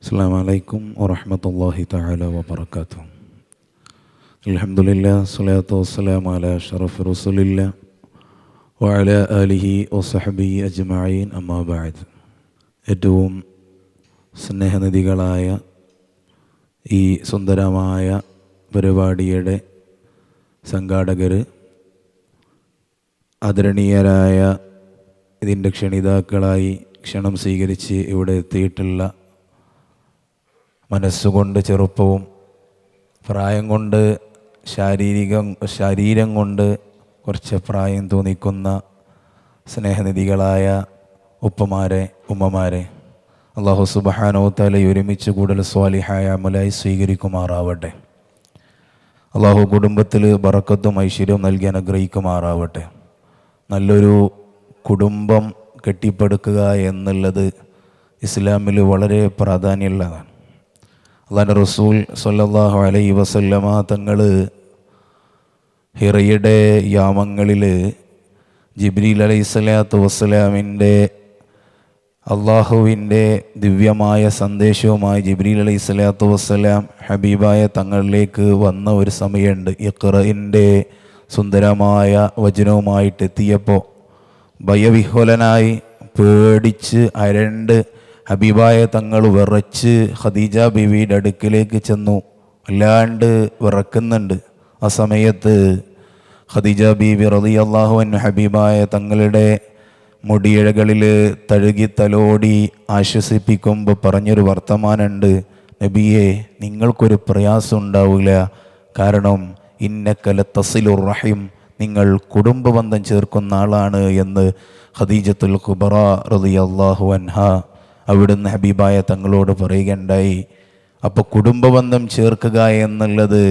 السلام عليكم ورحمة الله تعالى وبركاته. الحمد لله والصلاة والسلام على أشرف رسول الله وعلى آله وصحبه أجمعين أما بعد. ഏറ്റവും സ്നേഹനിധികളായ ഈ സുന്ദരമായ പരിപാടിയുടെ സംഘാടകർ, ആദരണീയരായ ഇതിൻ്റെ ക്ഷണിതാക്കളായി ക്ഷണം സ്വീകരിച്ച് ഇവിടെ എത്തിയിട്ടുള്ള മനസ്സുകൊണ്ട് ചെറുപ്പവും പ്രായം കൊണ്ട് ശരീരം കൊണ്ട് കുറച്ച് പ്രായം തോന്നിക്കുന്ന സ്നേഹനിധികളായ ഉപ്പമാരെ, ഉമ്മമാരെ, അല്ലാഹു സുബ്ഹാനഹു വ തആല ഒരുമിച്ച് കൂടുതൽ സ്വാലിഹായ അമലായി സ്വീകരിക്കുമാറാവട്ടെ. അല്ലാഹു കുടുംബത്തിൽ ബറക്കത്തും ഐശ്വര്യവും നൽകി അനുഗ്രഹിക്കുമാറാവട്ടെ. നല്ലൊരു കുടുംബം കെട്ടിപ്പടുക്കുക എന്നുള്ളത് ഇസ്ലാമിൽ വളരെ പ്രാധാന്യമുള്ളതാണ്. അല്ലാഹുവിൻ്റെ റസൂൽ സ്വല്ലല്ലാഹു അലൈഹി വസല്ലമ തങ്ങൾ ഹിറയുടെ യാമങ്ങളിൽ ജിബ്രീൽ അലൈഹിസ്സലാത്തു വസ്സലാമിൻ്റെ അള്ളാഹുവിൻ്റെ ദിവ്യമായ സന്ദേശവുമായി ജിബ്രീൽ അലൈഹിസ്സലാത്തു വസ്സലാം ഹബീബായ തങ്ങളിലേക്ക് വന്ന ഒരു സമയമുണ്ട്. ഇഖ്റഇൻ്റെ സുന്ദരമായ വചനവുമായിട്ട് എത്തിയപ്പോൾ ഭയവിഹ്വലനായി പേടിച്ച് അരണ്ട് ഹബീബായ തങ്ങൾ വിറച്ച് ഖദീജ ബീവിയുടെ അടുക്കിലേക്ക് ചെന്നു. അല്ലാണ്ട് വിറക്കുന്നുണ്ട്. ആ സമയത്ത് ഖദീജ ബീവി റളിയല്ലാഹു അൻഹ ഹബീബായ തങ്ങളുടെ മുടിയിഴകളിൽ തഴുകി തലോടി ആശ്വസിപ്പിക്കുമ്പോൾ പറഞ്ഞൊരു വർത്തമാനമുണ്ട്. നബിയെ, നിങ്ങൾക്കൊരു പ്രയാസം ഉണ്ടാവില്ല. കാരണം ഇന്നക ലതസിലുർ റഹിം, നിങ്ങൾ കുടുംബബന്ധം ചേർക്കുന്ന ആളാണ് എന്ന് ഖദീജത്തുൽ കുബ്ര റളിയല്ലാഹു അൻഹ അവിടുന്ന് ഹബീബായ തങ്ങളോട് പറയുകയുണ്ടായി. അപ്പോൾ കുടുംബബന്ധം ചേർക്കുക എന്നുള്ളത്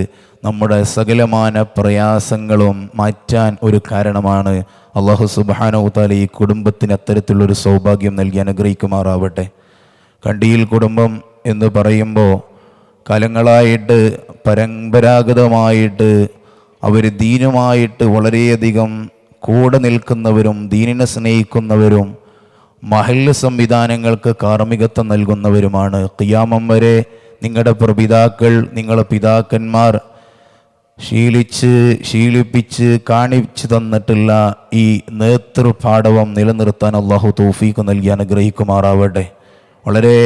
നമ്മുടെ സകലമാന പ്രയാസങ്ങളും മാറ്റാൻ ഒരു കാരണമാണ്. അല്ലാഹു സുബ്ഹാനഹു വ തആല ഈ കുടുംബത്തിന് അത്തരത്തിലുള്ളൊരു സൗഭാഗ്യം നൽകി അനുഗ്രഹിക്കുമാറാവട്ടെ. കണ്ടിയിൽ കുടുംബം എന്ന് പറയുമ്പോൾ കാലങ്ങളായിട്ട് പരമ്പരാഗതമായിട്ട് അവർ ദീനുമായിട്ട് വളരെയധികം കൂടെ നിൽക്കുന്നവരും ദീനിനെ സ്നേഹിക്കുന്നവരും മഹല്ല് സംവിധാനങ്ങൾക്ക് കാർമ്മികത്വം നൽകുന്നവരുമാണ്. ഖിയാമം വരെ നിങ്ങളുടെ പ്രപിതാക്കൾ, നിങ്ങളുടെ പിതാക്കന്മാർ ശീലിപ്പിച്ച് കാണിച്ചു തന്നിട്ടുള്ള ഈ നേതൃപാടവം നിലനിർത്താൻ അല്ലാഹു തൗഫീഖ് നൽകി അനുഗ്രഹിക്കുമാറാവട്ടെ. വളരെ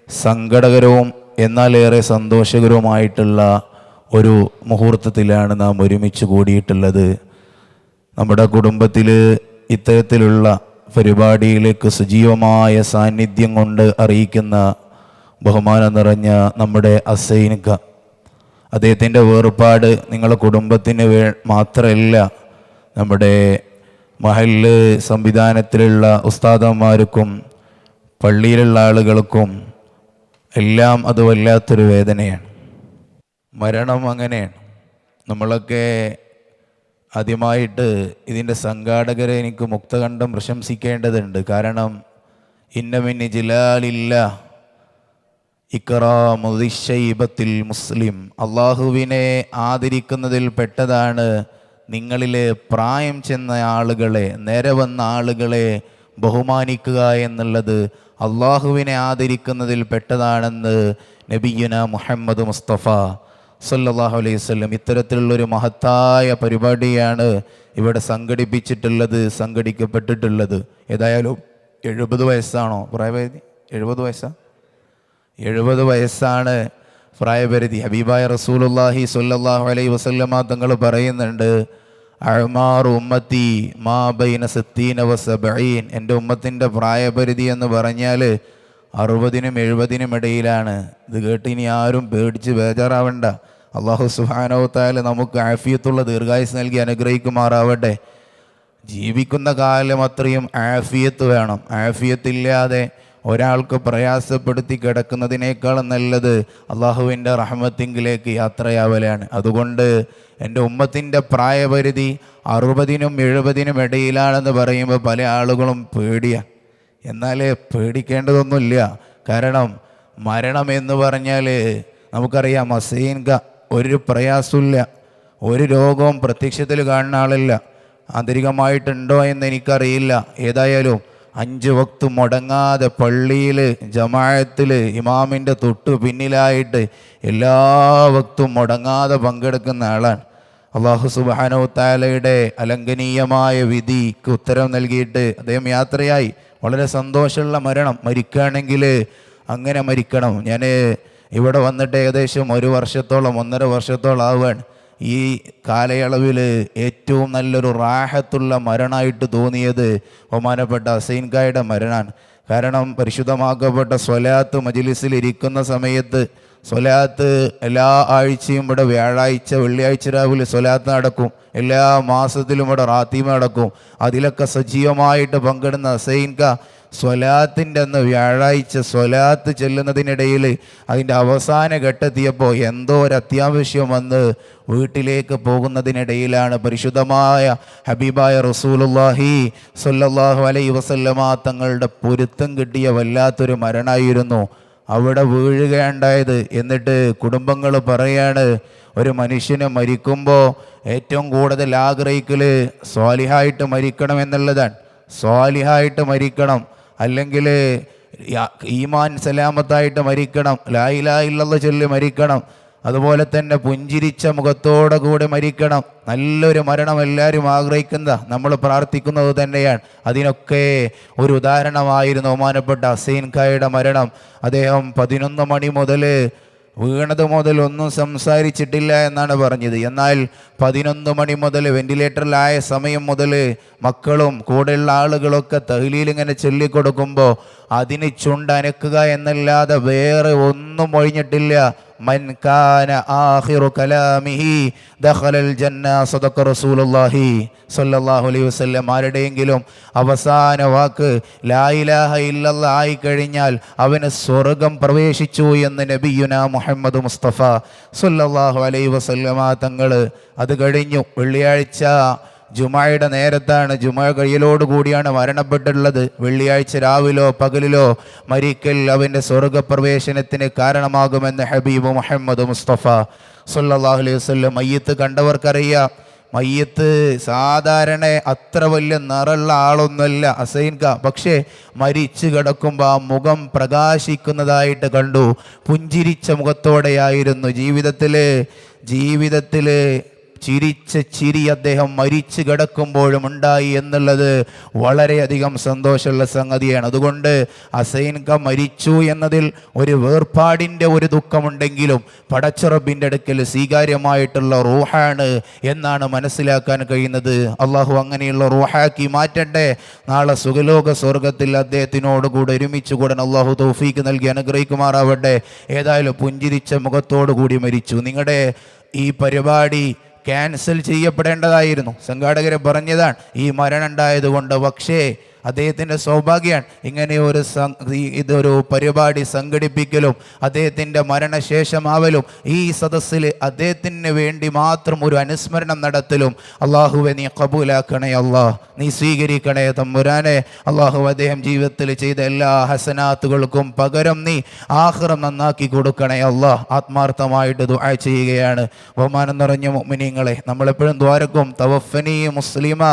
സങ്കടകരവും എന്നാലേറെ സന്തോഷകരവുമായിട്ടുള്ള ഒരു മുഹൂർത്തത്തിലാണ് നാം ഒരുമിച്ച് കൂടിയിട്ടുള്ളത്. നമ്മുടെ കുടുംബത്തിൽ ഇത്തരത്തിലുള്ള പരിപാടിയിലേക്ക് സജീവമായ സാന്നിധ്യം കൊണ്ട് അറിയിക്കുന്ന ബഹുമാനം നിറഞ്ഞ നമ്മുടെ അസൈനിക, അദ്ദേഹത്തിൻ്റെ വേർപാട് നിങ്ങളുടെ കുടുംബത്തിന് മാത്രമല്ല, നമ്മുടെ മഹല്ല് സംവിധാനത്തിലുള്ള ഉസ്താദന്മാർക്കും പള്ളിയിലുള്ള ആളുകൾക്കും എല്ലാം അത് വല്ലാത്തൊരു വേദനയാണ്. മരണം അങ്ങനെയാണ്. നമ്മളൊക്കെ ആദ്യമായിട്ട് ഇതിൻ്റെ സംഘാടകരെ എനിക്ക് മുക്തകണ്ഠം പ്രശംസിക്കേണ്ടതുണ്ട്. കാരണം ഇന്ന മിൻ ഇജ്ലാലില്ലാഹ് ഇക്റാമു ദിശ്ശൈബത്തിൽ മുസ്ലിം, അള്ളാഹുവിനെ ആദരിക്കുന്നതിൽ പെട്ടതാണ് നിങ്ങളിലെ പ്രായം ചെന്ന ആളുകളെ, നേരെ വന്ന ആളുകളെ ബഹുമാനിക്കുക എന്നുള്ളത് അള്ളാഹുവിനെ ആദരിക്കുന്നതിൽ പെട്ടതാണെന്ന് നബിയുന മുഹമ്മദ് മുസ്തഫ സല്ലല്ലാഹു അലൈഹി വസല്ലം ഇത്തരത്തിലുള്ളൊരു മഹത്തായ പരിപാടിയാണ് ഇവിടെ സംഘടിപ്പിക്കപ്പെട്ടിട്ടുള്ളത്. ഏതായാലും 70 വയസ്സാണോ പ്രായപരിധി? 70 വയസ്സാ? 70 വയസ്സാണ് പ്രായപരിധി. ഹബീബായ റസൂലുള്ളാഹി സ്വല്ലല്ലാഹു അലൈഹി വസല്ലമ തങ്ങൾ പറയുന്നുണ്ട്, അഅ്മാറു ഉമ്മത്തി മാ ബൈന 60 വ 70. എൻ്റെ ഉമ്മത്തിൻ്റെ പ്രായപരിധി എന്ന് പറഞ്ഞാൽ 60-നും 70-നും ഇടയിലാണ്. ഇത് കേട്ട് ഇനി ആരും പേടിച്ച് ബേജാറാവണ്ട. അല്ലാഹു സുബ്ഹാനഹു വ തആല നമുക്ക് ആഫിയത്തുള്ള ദീർഘായുസ് നൽകി അനുഗ്രഹിക്കുമാറാവട്ടെ. ജീവിക്കുന്ന കാലം അത്രയും ആഫിയത്ത് വേണം. ആഫിയത്തില്ലാതെ ഒരാൾക്ക് പ്രയാസപ്പെടുത്തി കിടക്കുന്നതിനേക്കാളും നല്ലത് അള്ളാഹുവിൻ്റെ റഹ്മത്തിങ്കിലേക്ക് യാത്രയാവലാണ്. അതുകൊണ്ട് എൻ്റെ ഉമ്മത്തിൻ്റെ പ്രായപരിധി 60-നും 70-നും ഇടയിലാണെന്ന് പറയുമ്പോൾ പല ആളുകളും പേടിയാണ്. എന്നാൽ പേടിക്കേണ്ടതൊന്നുമില്ല. കാരണം മരണം എന്ന് പറഞ്ഞാൽ നമുക്കറിയാം, അസീൻക ഒരു പ്രയാസമില്ല, ഒരു രോഗവും പ്രത്യക്ഷത്തിൽ കാണുന്ന ആളല്ല. ആന്തരികമായിട്ടുണ്ടോ എന്ന് എനിക്കറിയില്ല. ഏതായാലും 5 വക്ത് മുടങ്ങാതെ പള്ളിയിൽ ജമാഅത്തിൽ ഇമാമിൻ്റെ തൊട്ടു പിന്നിലായിട്ട് എല്ലാ വക്തും മുടങ്ങാതെ പങ്കെടുക്കുന്ന ആളാണ്. അള്ളാഹു സുബ്ഹാനഹു തആലയുടെ അലംഘനീയമായ വിധിക്ക് ഉത്തരം നൽകിയിട്ട് അദ്ദേഹം യാത്രയായി. വളരെ സന്തോഷമുള്ള മരണം. മരിക്കുകയാണെങ്കിൽ അങ്ങനെ മരിക്കണം. ഞാൻ ഇവിടെ വന്നിട്ട് ഏകദേശം 1 വർഷത്തോളം 1.5 വർഷത്തോളം ആവുകയാണ്. ഈ കാലയളവിൽ ഏറ്റവും നല്ലൊരു റാഹത്തുള്ള മരണമായിട്ട് തോന്നിയത് ബഹുമാനപ്പെട്ട ഹുസൈൻകായുടെ മരണമാണ്. കാരണം പരിശുദ്ധമാക്കപ്പെട്ട സ്വലാത്ത് മജ്ലിസിൽ ഇരിക്കുന്ന സമയത്ത് സ്വലാത്ത് എല്ലാ ആഴ്ചയും ഇവിടെ വ്യാഴാഴ്ച വെള്ളിയാഴ്ച രാവിലെ സ്വലാത്ത് നടക്കും. എല്ലാ മാസത്തിലും ഇവിടെ റാത്തീമ നടക്കും. അതിലൊക്കെ സജീവമായിട്ട് പങ്കെടുന്ന ഹുസൈൻക സ്വലാത്തിൻ്റെ അന്ന് വ്യാഴാഴ്ച സ്വലാത്ത് ചെല്ലുന്നതിനിടയിൽ അതിൻ്റെ അവസാന ഘട്ടെത്തിയപ്പോൾ എന്തോ ഒരു അത്യാവശ്യം വന്ന് വീട്ടിലേക്ക് പോകുന്നതിനിടയിലാണ് പരിശുദ്ധമായ ഹബീബായ റസൂലുള്ളാഹി സ്വല്ലല്ലാഹു അലൈഹി വസല്ലമ തങ്ങളുടെ പൊരുത്തം കിട്ടിയ വല്ലാത്തൊരു മരണമായിരുന്നു. അവിടെ വീഴുകയുണ്ടായത്. എന്നിട്ട് കുടുംബങ്ങൾ പറയാണ്, ഒരു മനുഷ്യന് മരിക്കുമ്പോൾ ഏറ്റവും കൂടുതൽ ആഗ്രഹിക്കൽ സ്വാലിഹായിട്ട് മരിക്കണം എന്നുള്ളതാണ്. സ്വാലിഹായിട്ട് മരിക്കണം, അല്ലെങ്കിൽ ഈമാൻ സലാമത്തായിട്ട് മരിക്കണം, ലാ ഇലാഹ ഇല്ലല്ലാഹ് ചൊല്ലി മരിക്കണം, അതുപോലെ തന്നെ പുഞ്ചിരിച്ച മുഖത്തോടെ കൂടെ മരിക്കണം. നല്ലൊരു മരണം എല്ലാവരും ആഗ്രഹിക്കുന്ന, നമ്മൾ പ്രാർത്ഥിക്കുന്നത് തന്നെയാണ്. അതിനൊക്കെ ഒരു ഉദാഹരണമായിരുന്നു ബഹുമാനപ്പെട്ട ഹുസൈൻകായുടെ മരണം. അദ്ദേഹം 11 മണി മുതൽ വീണത് മുതൽ ഒന്നും സംസാരിച്ചിട്ടില്ല എന്നാണ് പറഞ്ഞത്. എന്നാൽ 11 മണി മുതൽ വെന്റിലേറ്ററിലായ സമയം മുതൽ മക്കളും കൂടെയുള്ള ആളുകളൊക്കെ തഹ്ലീലിങ്ങനെ ചൊല്ലിക്കൊടുക്കുമ്പോൾ അതിന് ചുണ്ടനക്കുക എന്നല്ലാതെ വേറെ ഒന്നും ഒഴിഞ്ഞിട്ടില്ല. മൻ കാന ആഖിറു കലാമിഹി ദഖലൽ ജന്ന സദഖ റസൂലുള്ളാഹി സ്വല്ലല്ലാഹു അലൈഹി വസല്ലം. ആരുടെയെങ്കിലും അവസാന വാക്ക് ലാ ഇലാഹ ഇല്ലല്ലാഹ് ആയി കഴിഞ്ഞാൽ അവന് സ്വർഗം പ്രവേശിച്ചു എന്ന് നബിയുനാ മുഹമ്മദ് മുസ്തഫ സ്വല്ലല്ലാഹു അലൈഹി വസല്ലമ തങ്ങൾ. അത് കഴിഞ്ഞു. വെള്ളിയാഴ്ച ജുമയുടെ നേരത്താണ്, ജുമ കഴിയലോടുകൂടിയാണ് മരണപ്പെട്ടിട്ടുള്ളത്. വെള്ളിയാഴ്ച രാവിലോ പകലിലോ മരിക്കൽ അവൻ്റെ സ്വർഗപ്രവേശനത്തിന് കാരണമാകുമെന്ന് ഹബീബ് മുഹമ്മദ് മുസ്തഫ സല്ലല്ലാഹു അലൈഹി വസല്ലം. മയ്യത്ത് കണ്ടവർക്കറിയാം, മയ്യത്ത് സാധാരണ അത്ര വലിയ നിറമുള്ള ആളൊന്നുമല്ല ഹുസൈൻക. പക്ഷേ മരിച്ചു കിടക്കുമ്പോൾ ആ മുഖം പ്രകാശിക്കുന്നതായിട്ട് കണ്ടു. പുഞ്ചിരിച്ച മുഖത്തോടെയായിരുന്നു. ജീവിതത്തിൽ ചിരിച്ച ചിരി അദ്ദേഹം മരിച്ചു കിടക്കുമ്പോഴും ഉണ്ടായി എന്നുള്ളത് വളരെയധികം സന്തോഷമുള്ള സംഗതിയാണ്. അതുകൊണ്ട് ഹുസൈൻക മരിച്ചു എന്നതിൽ ഒരു വേർപാടിൻ്റെ ഒരു ദുഃഖമുണ്ടെങ്കിലും പടച്ചറബിൻ്റെ അടുക്കൽ സ്വീകാര്യമായിട്ടുള്ള റൂഹാണ് എന്നാണ് മനസ്സിലാക്കാൻ കഴിയുന്നത്. അള്ളാഹു അങ്ങനെയുള്ള റൂഹാക്കി മാറ്റട്ടെ. നാളെ സുഖലോക സ്വർഗത്തിൽ അദ്ദേഹത്തിനോട് കൂടെ ഒരുമിച്ച് കൂടാൻ അള്ളാഹു തൗഫീക്ക് നൽകി അനുഗ്രഹിക്കുമാറാവട്ടെ. ഏതായാലും പുഞ്ചിരിച്ച മുഖത്തോടു കൂടി മരിച്ചു. നിങ്ങളുടെ ഈ പരിപാടി ക്യാൻസൽ ചെയ്യപ്പെടേണ്ടതായിരുന്നു. സംഘാടകരെ പറഞ്ഞതാണ് ഈ മരണം ഉണ്ടായതുകൊണ്ട്. പക്ഷേ അദ്ദേഹത്തിൻ്റെ സൗഭാഗ്യമാണ് ഇങ്ങനെ ഇതൊരു പരിപാടി സംഘടിപ്പിക്കലും അദ്ദേഹത്തിൻ്റെ മരണശേഷമാവലും ഈ സദസ്സിൽ അദ്ദേഹത്തിന് വേണ്ടി മാത്രം ഒരു അനുസ്മരണം നടത്തലും. അള്ളാഹുവെ നീ കബൂലാക്കണേ, അള്ളാഹ് നീ സ്വീകരിക്കണേ തമ്പുരാനെ. അള്ളാഹു അദ്ദേഹം ജീവിതത്തിൽ ചെയ്ത എല്ലാ ഹസനാത്തുകൾക്കും പകരം നീ ആഖിറം നന്നാക്കി കൊടുക്കണേ അള്ളാഹ്. ആത്മാർത്ഥമായിട്ട് ദുആ ചെയ്യുകയാണ്. ബഹുമാനം നിറഞ്ഞ മുഅ്മിനീങ്ങളെ, നമ്മളെപ്പോഴും ദ്വാരക്കും തവഫനി മുസ്ലിമ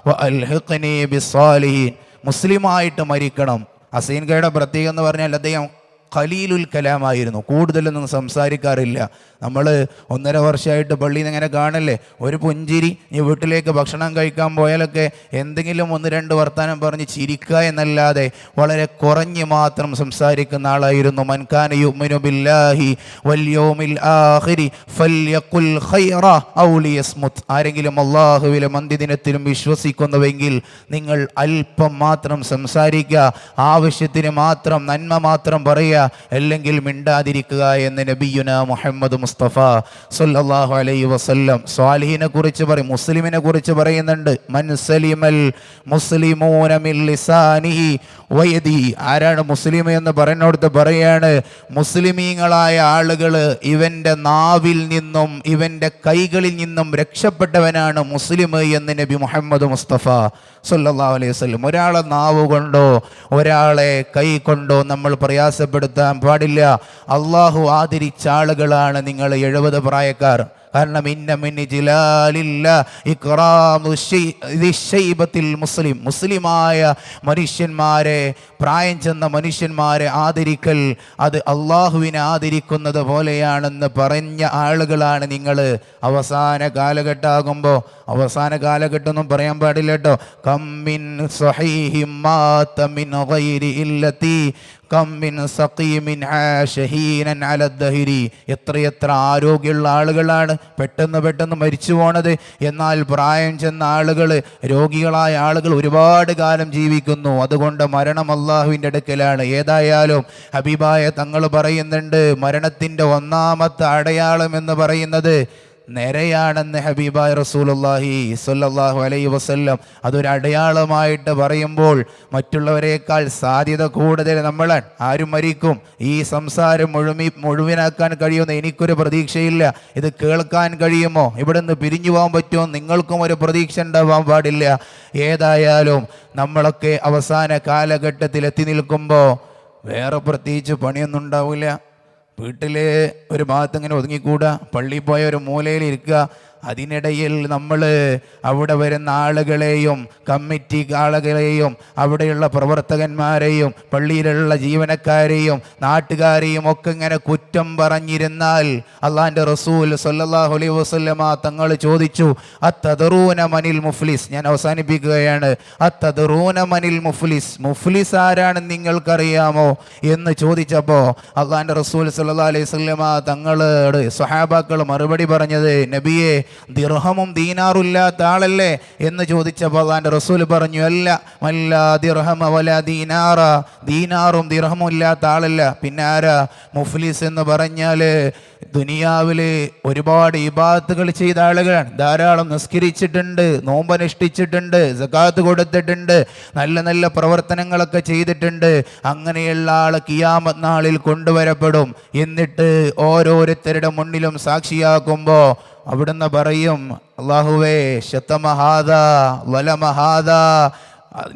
വ അൽഹിഖ്നി ബിസ്സാലിഹീൻ. മുസ്ലിമായിട്ട് മരിക്കണം. ഹുസൈൻകയുടെ പ്രത്യേകം എന്ന് പറഞ്ഞാൽ അദ്ദേഹം ഖലീലുൽ കലാമായിരുന്നു. കൂടുതലൊന്നും സംസാരിക്കാറില്ല. നമ്മൾ 1.5 വർഷമായിട്ട് പള്ളിയിൽ നിന്ന് ഇങ്ങനെ കാണല്ലേ, ഒരു പുഞ്ചിരി. ഈ വീട്ടിലേക്ക് ഭക്ഷണം കഴിക്കാൻ പോയാലൊക്കെ എന്തെങ്കിലും 1-2 വർത്താനം പറഞ്ഞ് ചിരിക്കുക എന്നല്ലാതെ വളരെ കുറഞ്ഞ് മാത്രം സംസാരിക്കുന്ന ആളായിരുന്നു. മൻ കാന യുഅ്മിനു ബില്ലാഹി വൽ യൗമിൽ ആഖിരി ഫൽയഖുൽ ഖൈറ ഔ ലിയസ്മുത്. ആരെങ്കിലും അല്ലാഹുവിലും അന്ത്യദിനത്തിലും വിശ്വസിക്കുന്നുവെങ്കിൽ നിങ്ങൾ അല്പം മാത്രം സംസാരിക്കുക, ആവശ്യത്തിന് മാത്രം, നന്മ മാത്രം പറയുക, അല്ലെങ്കിൽ മിണ്ടാതിരിക്കുക എന്ന് നബിയുനാ മുഹമ്മദ് മുസ്തഫ സല്ലല്ലാഹു അലൈഹി വസല്ലം. സ്വാലിഹിനെ കുറിച്ച് മുസ്ലിമിനെ കുറിച്ച് പറയുന്നുണ്ട്. മൻ സലിമൽ മുസ്ലിമൂന മിൻ ലിസാനിഹി വയദി. ആരാണ് മുസ്ലിം എന്ന് പറയുന്നിടത്ത് പറയാണ്, മുസ്ലിമീങ്ങളായ ആളുകൾ ഇവൻ്റെ നാവിൽ നിന്നും ഇവൻ്റെ കൈകളിൽ നിന്നും രക്ഷപ്പെട്ടവനാണ് മുസ്ലിം എന്ന് നബി മുഹമ്മദ് മുസ്തഫ സല്ലല്ലാഹു അലൈഹി വസല്ലം. ഒരാളെ നാവ് കൊണ്ടോ ഒരാളെ കൈ കൊണ്ടോ നമ്മൾ പ്രയാസപ്പെടുത്താൻ പാടില്ല. അള്ളാഹു ആദരിച്ച ആളുകളാണ് നിങ്ങൾ 70 പ്രായക്കാർ. കാരണം ഇന്ന മിൻ ജിലാലില്ലാ ഇക്റാമു ശൈബത്തിൽ മുസ്ലിം, മുസ്ലിമായ മനുഷ്യന്മാരെ, പ്രായം ചെന്ന മനുഷ്യന്മാരെ ആദരിക്കൽ അത് അള്ളാഹുവിനെ ആദരിക്കുന്നത് പോലെയാണെന്ന് പറഞ്ഞ ആളുകളാണ് നിങ്ങൾ. അവസാന കാലഘട്ടമാകുമ്പോൾ, അവസാന കാലഘട്ടമൊന്നും പറയാൻ പാടില്ല കേട്ടോ. കമ്മിൻ സ്വഹീഹിൻ മാത മിൻ ഗൈരി ഇല്ലതി കമ്മിൻ സഖീമിൻ ആശഹീനൻ അലദ്ദഹരി. എത്രയെത്ര ആരോഗ്യമുള്ള ആളുകളാണ് പെട്ടെന്ന് മരിച്ചു പോണത്. എന്നാൽ പ്രായം ചെന്ന ആളുകൾ, രോഗികളായ ആളുകൾ ഒരുപാട് കാലം ജീവിക്കുന്നു. അതുകൊണ്ട് മരണം അള്ളാഹുവിൻ്റെ അടുക്കലാണ്. ഏതായാലും ഹബീബായ തങ്ങൾ പറയുന്നുണ്ട്, മരണത്തിൻ്റെ ഒന്നാമത്തെ അടയാളം എന്ന് പറയുന്നത് നിരയാണെന്ന് ഹബീബായ റസൂലുള്ളാഹി സ്വല്ലല്ലാഹു അലൈഹി വസല്ലം. അതൊരു അടയാളമായിട്ട് പറയുമ്പോൾ മറ്റുള്ളവരെക്കാൾ സാധ്യത കൂടുതൽ നമ്മളാണ്. ആരും മരിക്കും, ഈ സംസാരം മുഴുവനാക്കാൻ കഴിയുമെന്ന് എനിക്കൊരു പ്രതീക്ഷയില്ല. ഇത് കേൾക്കാൻ കഴിയുമോ, ഇവിടെ നിന്ന് പിരിഞ്ഞു പോകാൻ പറ്റുമോ, നിങ്ങൾക്കും ഒരു പ്രതീക്ഷ ഉണ്ടാവാൻ പാടില്ല. ഏതായാലും നമ്മളൊക്കെ അവസാന കാലഘട്ടത്തിൽ എത്തി നിൽക്കുമ്പോൾ വേറെ പ്രത്യേകിച്ച് പണിയൊന്നും ഉണ്ടാവില്ല. വീട്ടിൽ ഒരു ഭാഗത്ത് ഇങ്ങനെ ഒതുങ്ങിക്കൂടാ, പള്ളിയിൽ പോയ ഒരു മൂലയിൽ ഇരിക്കുക. അതിനിടയിൽ നമ്മൾ അവിടെ വരുന്ന ആളുകളെയും കമ്മിറ്റി ആളുകളെയും അവിടെയുള്ള പ്രവർത്തകന്മാരെയും പള്ളിയിലുള്ള ജീവനക്കാരെയും നാട്ടുകാരെയും ഒക്കെ ഇങ്ങനെ കുറ്റം പറഞ്ഞിരുന്നാൽ അള്ളാഹിൻ്റെ റസൂൽ സല്ലല്ലാഹു അലൈഹി വസല്ലമ തങ്ങൾ ചോദിച്ചു, അത്തദറൂന മനിൽ മുഫ്ലിസ്. ഞാൻ അവസാനിപ്പിക്കുകയാണ്. അത്തദറൂന മനിൽ മുഫ്ലിസ്, മുഫ്ലിസ് ആരാണെന്ന് നിങ്ങൾക്കറിയാമോ എന്ന് ചോദിച്ചപ്പോൾ അള്ളാഹിൻ്റെ റസൂൽ സല്ലല്ലാഹു അലൈഹി വസല്ലമ തങ്ങളോട് സ്വഹാബാക്കൾ മറുപടി പറഞ്ഞത്, നബിയെ ദിർഹമും ദീനാറും ഇല്ലാത്ത ആളല്ലേ എന്ന് ചോദിച്ചപ്പോൾ അല്ലാഹുവിൻ്റെ റസൂൽ പറഞ്ഞു, അല്ല, വല്ലാ ദിർഹമ വലാ ദീനാറ, ദീനാറും ദിർഹമും ഇല്ലാത്ത ആളല്ല. പിന്നെ ആരാ? മുഫ്ലിസ് എന്ന് പറഞ്ഞാൽ ദുനിയാവിൽ ഒരുപാട് ഇബാദത്തുകൾ ചെയ്ത ആളുകളാണ്. ധാരാളം നിസ്കരിച്ചിട്ടുണ്ട്, നോമ്പനുഷ്ഠിച്ചിട്ടുണ്ട്, സകാത്ത് കൊടുത്തിട്ടുണ്ട്, നല്ല നല്ല പ്രവർത്തനങ്ങളൊക്കെ ചെയ്തിട്ടുണ്ട്. അങ്ങനെയുള്ള ആൾ ഖിയാമത്ത് നാളിൽ കൊണ്ടുവരപ്പെടും. എന്നിട്ട് ഓരോരുത്തരുടെ മുന്നിലും സാക്ഷിയാക്കുമ്പോൾ അവിടുന്ന് പറയും, അല്ലാഹുവേ ശതമഹാദ വലമഹാദ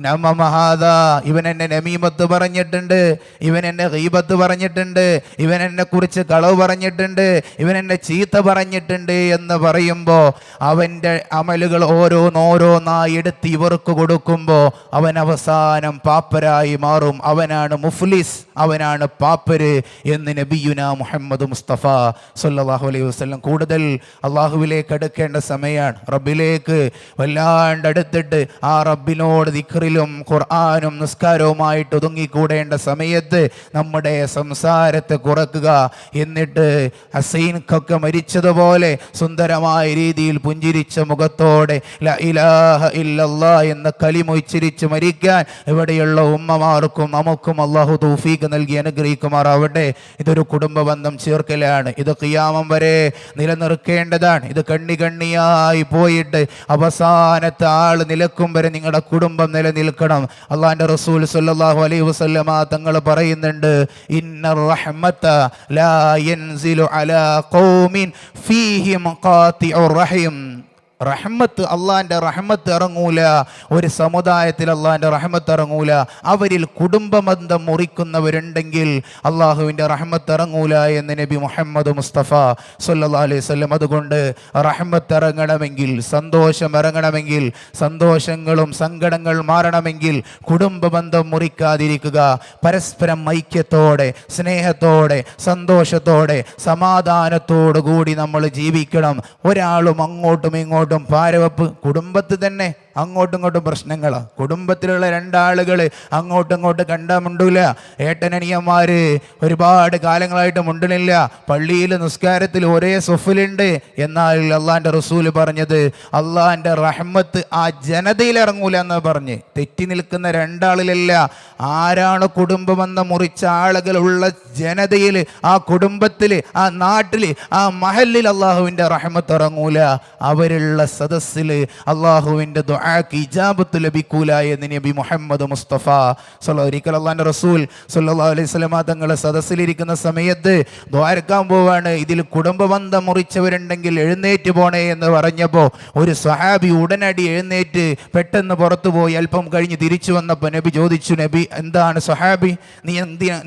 നമമഹാദ, ഇവൻ എന്നെ നമീമത്ത് പറഞ്ഞിട്ടുണ്ട്, ഇവൻ എന്നെ ഗീബത്ത് പറഞ്ഞിട്ടുണ്ട്, ഇവൻ എന്നെ കുറിച്ച് കളവ് പറഞ്ഞിട്ടുണ്ട്, ഇവൻ എന്നെ ചീത്ത പറഞ്ഞിട്ടുണ്ട് എന്ന് പറയുമ്പോൾ അവൻ്റെ അമലുകൾ ഓരോന്നായി എടുത്ത് ഇവർക്ക് കൊടുക്കുമ്പോൾ അവൻ അവസാനം പാപ്പരായി മാറും. അവനാണ് മുഫ്ലിസ്, അവനാണ് പാപ്പര് എന്ന് നബിയുനാ മുഹമ്മദ് മുസ്തഫ സല്ലല്ലാഹു അലൈഹി വസല്ലം. കൂടുതൽ അള്ളാഹുവിലേക്ക് അടുക്കേണ്ട സമയമാണ്. റബ്ബിലേക്ക് വല്ലാണ്ട് അടുത്തിട്ട് ആ റബ്ബിനോട് ദിക്റിലും ഖുർആനും നിസ്കാരവുമായിട്ട് ഒതുങ്ങിക്കൂടേണ്ട സമയത്ത് നമ്മുടെ സംസാരത്തെ കുറക്കുക. എന്നിട്ട് ഹസൈൻക്കൊക്കെ മരിച്ചതുപോലെ സുന്ദരമായ രീതിയിൽ പുഞ്ചിരിച്ച മുഖത്തോടെ ലാ ഇലാഹ ഇല്ലല്ലാഹ് എന്ന കലിമ ഉച്ചരിച്ച് മരിക്കാൻ ഇവിടെയുള്ള ഉമ്മമാർക്കും നമുക്കും അള്ളാഹു തൗഫീഖ് നൽകി അനുഗ്രഹിക്കുമാറാവട്ടെ. ഇതൊരു കുടുംബ ബന്ധം ചേർക്കലാണ്. ഇത് ഖിയാമം വരെ നിലനിർത്തേണ്ടതാണ്. ഇത് കണ്ണിയായി പോയിട്ട് അവസാനത്തെ ആൾ നിലക്കും വരെ നിങ്ങളുടെ കുടുംബം നിലനിൽക്കണം. അള്ളാഹിന്റെ റസൂൽ സല്ലല്ലാഹു അലൈഹി വസല്ലമ തങ്ങൾ പറയുന്നുണ്ട്, ഇന്നർ റഹ്മത ലാ യൻസിലു അലാ ഖൗമിൻ ഫീഹിം ഖാതിഉർ റഹീം. റഹ്മത്ത്, അള്ളാഹിൻ്റെ റഹ്മത്ത് ഇറങ്ങൂല ഒരു സമുദായത്തിൽ, അള്ളാഹിൻ്റെ റഹ്മത്ത് ഇറങ്ങൂല. അവരിൽ കുടുംബബന്ധം മുറിക്കുന്നവരുണ്ടെങ്കിൽ അള്ളാഹുവിൻ്റെ റഹ്മത്ത് ഇറങ്ങൂല എന്ന് നബി മുഹമ്മദ് മുസ്തഫ സല്ലല്ലാഹു അലൈഹി വസല്ലം. അതുകൊണ്ട് റഹ്മത്ത് ഇറങ്ങണമെങ്കിൽ, സന്തോഷം ഇറങ്ങണമെങ്കിൽ, സന്തോഷങ്ങളും സങ്കടങ്ങൾ മാറണമെങ്കിൽ കുടുംബബന്ധം മുറിക്കാതിരിക്കുക. പരസ്പരം ഐക്യത്തോടെ, സ്നേഹത്തോടെ, സന്തോഷത്തോടെ, സമാധാനത്തോടു കൂടി നമ്മൾ ജീവിക്കണം. ഒരാളും അങ്ങോട്ടും ഇങ്ങോട്ടും പാരവെപ്പ്, കുടുംബത്തിൽ തന്നെ അങ്ങോട്ടും ഇങ്ങോട്ടും പ്രശ്നങ്ങളാണ്. കുടുംബത്തിലുള്ള രണ്ടാളുകൾ അങ്ങോട്ടും ഇങ്ങോട്ടും കണ്ടാൽ മുണ്ടൂല. ഏട്ടനനിയന്മാർ ഒരുപാട് കാലങ്ങളായിട്ട് മുണ്ടണില്ല. പള്ളിയിൽ നിസ്കാരത്തിൽ ഒരേ സൊഫിലുണ്ട്. എന്നാൽ അള്ളാഹിൻ്റെ റസൂൽ പറഞ്ഞത് അള്ളാഹിൻ്റെ റഹ്മത്ത് ആ ജനതയിൽ ഇറങ്ങൂല എന്ന് പറഞ്ഞ്. തെറ്റി നിൽക്കുന്ന രണ്ടാളിലല്ല, ആരാണ് കുടുംബബന്ധം മുറിച്ച ആളുകളുള്ള ജനതയിൽ, ആ കുടുംബത്തിൽ, ആ നാട്ടിൽ, ആ മഹല്ലിൽ അള്ളാഹുവിൻ്റെ റഹ്മത്ത് ഇറങ്ങൂല. അവരുള്ള സദസ്സിൽ അള്ളാഹുവിൻ്റെ ദുആ ദുആക്ക് ഇജാബത്ത് ലഭിക്കൂല എന്ന് നബി മുഹമ്മദ് മുസ്തഫ ഒരിക്കൽ അള്ളാന്റെ റസൂൽ സല്ലല്ലാഹു അലൈഹി വസല്ലമ തങ്ങളെ സദസ്സിലിരിക്കുന്ന സമയത്ത് ദ്വാരക്കാൻ പോവാണ്. ഇതിൽ കുടുംബ ബന്ധം മുറിച്ചവരുണ്ടെങ്കിൽ എഴുന്നേറ്റ് പോണേ എന്ന് പറഞ്ഞപ്പോൾ ഒരു സ്വഹാബി ഉടനടി എഴുന്നേറ്റ് പെട്ടെന്ന് പുറത്തു പോയി. അല്പം കഴിഞ്ഞ് തിരിച്ചു വന്നപ്പോൾ നബി ചോദിച്ചു, നബി എന്താണ് സ്വഹാബി,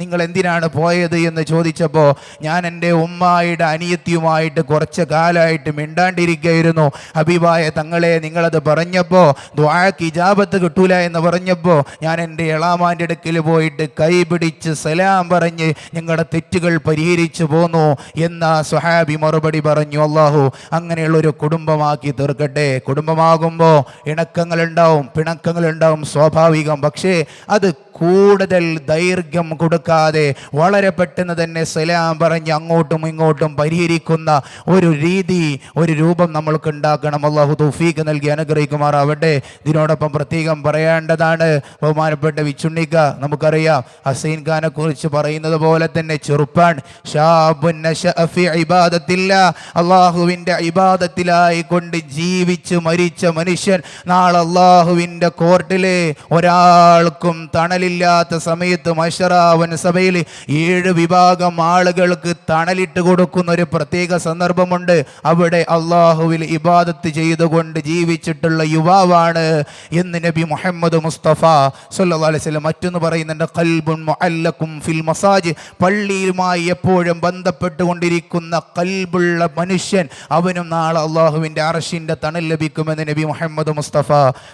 നിങ്ങൾ എന്തിനാണ് പോയത് എന്ന് ചോദിച്ചപ്പോൾ ഞാൻ എൻ്റെ ഉമ്മായുടെ അനിയത്തിയുമായിട്ട് കുറച്ച് കാലമായിട്ട് മിണ്ടാണ്ടിരിക്കുകയായിരുന്നു. ഹബീബായ തങ്ങളെ നിങ്ങളത് പറഞ്ഞപ്പോൾ ദുആക്ക് ഇജാബത്ത് കിട്ടൂല എന്ന് പറഞ്ഞപ്പോൾ ഞാൻ എൻ്റെ എളാമാൻ്റെ അടുക്കൽ പോയിട്ട് കൈ പിടിച്ച് സലാം പറഞ്ഞ് ഞങ്ങളുടെ തെറ്റുകൾ പരിഹരിച്ചു പോന്നു എന്ന സ്വഹാബി മറുപടി പറഞ്ഞു. അല്ലാഹു അങ്ങനെയുള്ളൊരു കുടുംബമാക്കി തീർക്കട്ടെ. കുടുംബമാകുമ്പോൾ ഇണക്കങ്ങളുണ്ടാവും, പിണക്കങ്ങളുണ്ടാവും, സ്വാഭാവികം. പക്ഷേ അത് കൂടുതൽ ദൈർഘ്യം കൊടുക്കാതെ വളരെ പെട്ടെന്ന് തന്നെ സലാം പറഞ്ഞ് അങ്ങോട്ടും ഇങ്ങോട്ടും പരിഹരിക്കുന്ന ഒരു രീതി, ഒരു രൂപം നമ്മൾക്ക് ഉണ്ടാക്കണം. അല്ലാഹു തൗഫീഖ് നൽകി അനുഗ്രഹിക്കുമാറാവട്ടെ. ഇതിനോടൊപ്പം പ്രത്യേകം പറയേണ്ടതാണ്, ബഹുമാനപ്പെട്ട വിച്ചുണ്ണിക്ക, നമുക്കറിയാം ഹസീൻ ഖാനെ കുറിച്ച് പറയുന്നത് പോലെ തന്നെ ചെറുപ്പാൻ അള്ളാഹുവിൻ്റെ ഇബാദത്തിലായി കൊണ്ട് ജീവിച്ച് മരിച്ച മനുഷ്യൻ നാളെ അള്ളാഹുവിൻ്റെ കോർട്ടിലെ ഒരാൾക്കും തണലില്ലാത്ത സമയത്ത് മശ്റവൻ സഭയിൽ 7 വിഭാഗം ആളുകൾക്ക് തണലിട്ട് കൊടുക്കുന്ന ഒരു പ്രത്യേക സന്ദർഭമുണ്ട്. അവിടെ അള്ളാഹുവിൽ ഇബാദത്ത് ചെയ്തുകൊണ്ട് ജീവിച്ചിട്ടുള്ള യുവാവാണ് എന്ന് നബി മുഹമ്മദ് മുസ്തഫ സല്ലല്ലാഹു അലൈഹി വസല്ലം മറ്റൊന്ന് പറയുന്നുണ്ട്, ഖൽബുൻ മുഅല്ലഖും ഫിൽ മസാജിദ്, പള്ളിയുമായി എപ്പോഴും ബന്ധപ്പെട്ടുകൊണ്ടിരിക്കുന്ന ഖൽബുള്ള മനുഷ്യൻ അവനും നാളെ അള്ളാഹുവിൻ്റെ അർശിൻ്റെ തണൽ ലഭിക്കുമെന്ന് നബി മുഹമ്മദ് മുസ്തഫ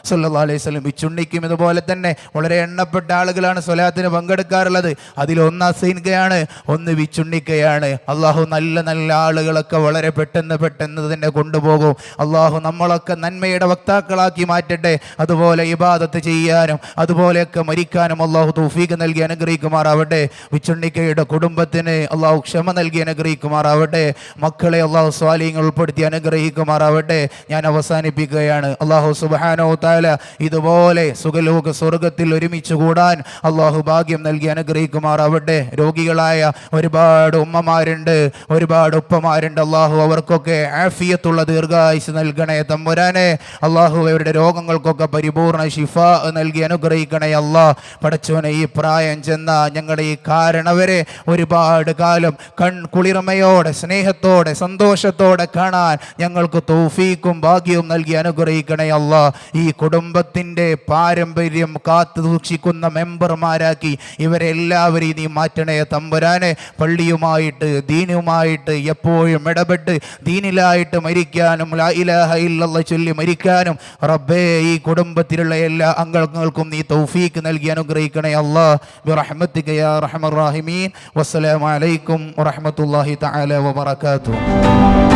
സല്ലല്ലാഹു അലൈഹി വസല്ലം ചുണ്ണിക്കും. ഇതുപോലെ തന്നെ വളരെ എണ്ണപ്പെട്ട ആളുകളാണ് സ്വലാത്തിന് പങ്കെടുക്കാറുള്ളത്. അതിലൊന്ന് ഹസീൻകയാണ്, ഒന്ന് വിച്ചുണ്ണിക്കയാണ്. അള്ളാഹു നല്ല നല്ല ആളുകളൊക്കെ വളരെ പെട്ടെന്ന് തന്നെ കൊണ്ടുപോകും. അള്ളാഹു നമ്മളൊക്കെ നന്മയുടെ വക്താക്കളാക്കി മാറ്റട്ടെ. അതുപോലെ ഇബാദത്ത് ചെയ്യാനും അതുപോലെയൊക്കെ മരിക്കാനും അള്ളാഹു തൗഫീഖ് നൽകി അനുഗ്രഹിക്കുമാറാവട്ടെ. വിച്ചുണ്ണിക്കയുടെ കുടുംബത്തിന് അള്ളാഹു ക്ഷമ നൽകി അനുഗ്രഹിക്കുമാറാവട്ടെ. മക്കളെ അള്ളാഹു സ്വാലിഹ്യങ്ങൾ ഉൾപ്പെടുത്തി അനുഗ്രഹിക്കുമാറാവട്ടെ. ഞാൻ അവസാനിപ്പിക്കുകയാണ്. അള്ളാഹു സുബ്ഹാനഹു വ തആല ഇതുപോലെ സുഖലോക സ്വർഗത്തിൽ ഒരുമിച്ച് കൂടാൻ അള്ളാഹു ഭാഗ്യം നൽകി അനുഗ്രഹിക്കുമാറാവട്ടെ. രോഗികളായ ഒരുപാട് ഉമ്മമാരുണ്ട്, ഒരുപാട് ഉപ്പമാരുണ്ട്. അള്ളാഹു അവർക്കൊക്കെ ആഫിയത്തുള്ള ദീർഘായുസ് നൽകണേ തമ്പുരാനെ. അള്ളാഹു അവരുടെ രോഗങ്ങൾക്കൊക്കെ പരിപൂർണ ശിഫ നൽകി അനുഗ്രഹിക്കണേ. അള്ളാഹ് പടച്ചോനെ, ഈ പ്രായം ചെന്ന ഞങ്ങളുടെ ഈ കാരണവരെ ഒരുപാട് കാലം കുളിർമയോടെ സ്നേഹത്തോടെ സന്തോഷത്തോടെ കാണാൻ ഞങ്ങൾക്ക് തൗഫീഖും ഭാഗ്യവും നൽകി അനുഗ്രഹിക്കണേ. അള്ളാഹ് ഈ കുടുംബത്തിൻ്റെ പാരമ്പര്യം കാത്തു സൂക്ഷിക്കുന്ന മെമ്പർമാരാക്കി ഇവരെല്ലാവരെയും നീ മാറ്റണേ തമ്പുരാനെ. പള്ളിയുമായിട്ട് ദീനുമായിട്ട് എപ്പോഴും ഇടപെട്ട് ദീനിലായിട്ട് മരിക്കാനും ലാ ഇലാഹ ഇല്ലല്ലാഹ് ചൊല്ലി മരിക്കാനും റബ്ബേ ഈ കുടുംബത്തിലുള്ള എല്ലാ അംഗങ്ങൾക്കും നീ തൗഫീഖ് നൽകി അനുഗ്രഹിക്കണേ. അല്ലാഹ് ബിറഹ്മതിക യാ അർഹമർ റഹീമീൻ. വസ്സലാമു അലൈക്കും വറഹ്മത്തുള്ളാഹി തആല വബറകാതുഹു.